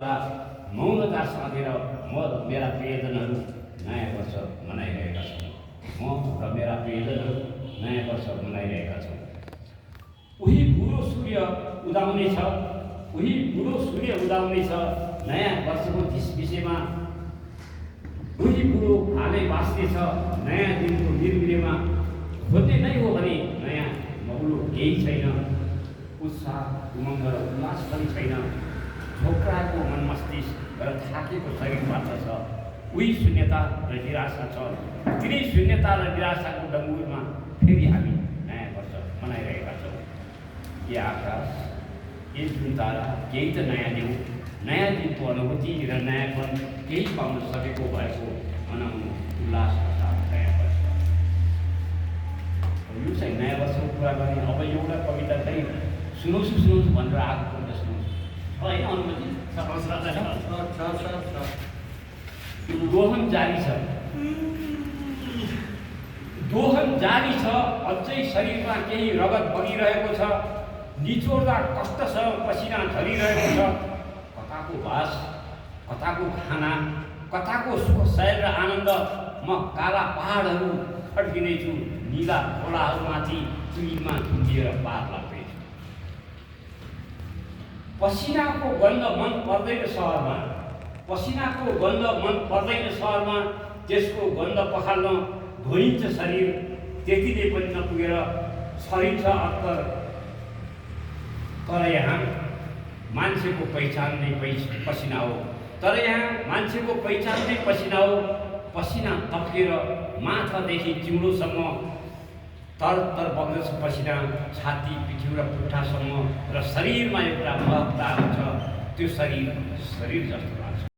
मौनता साधेर म मेरा प्रियजनहरू नयाँ वर्ष मनाइरहेका छौँ। म र मेरा प्रियजनहरू नयाँ वर्ष मनाइरहेका छौँ। उही बुढो सूर्य उदाउनेछ, उही बुढो सूर्य उदाउनेछ नयाँ वर्षको विषयमा। उही बुढो हालै बाँच्नेछ नयाँ दिनको निर्मिलेमा। खोज्ने नै हो भने नयाँ मौलो केही छैन, उत्साह उमङ्ग र उल्लास पनि छैन। झोक्राएको मन मस्तिष्क र थाकेको शरीर मात्र छ। उही शून्यता र निराशा छ। तिनै शून्यता र निराशाको डङ्गुरमा फेरि हामी नयाँ वर्ष मनाइरहेका छौँ। के आकाश, के जुन तारा केही त नयाँ देऊ, नयाँ दिनको अनुभूति र नयाँपन केही पाउन सकेको भएको मनाउनु उल्लासका साथ नयाँ वर्ष। यो चाहिँ नयाँ वर्षको कुरा गर्ने। अब एउटा कविता चाहिँ सुनाउँछु भनेर आएको कविता सुनाउँछु होइन अनुमति? दोहन जारी छ, दोहन जारी छ, अझै शरीरमा केही रगत बगिरहेको छ। निचोड्दा कष्टसँग पसिना झरिरहेको छ। कताको बास, कताको खाना, कताको सुख शैल र आनन्द। म काला पहाडहरू फड्किनेछु, निला खोलाहरूमाथि चुलीमा झुन्डिएर पार लाग्दैछु। पसिनाको गन्ध मन पर्दैन सहरमा, पसिनाको गन्ध मन पर्दैन सहरमा। त्यसको गन्ध पखाल्न धोइन्छ शरीर, त्यतिले पनि नपुगेर छरिन्छ अत्तर। तर यहाँ मान्छेको पहिचान नै पसिना हो, तर यहाँ मान्छेको पहिचान नै पसिना हो। पसिना तप्केर माथादेखि जिउलोसम्म तर बग्दछ पसिना, छाती पिठ्यू र पुट्ठासम्म। र शरीरमा एउटा महत्ता हुन्छ, त्यो शरीर जस्तो लाग्छ।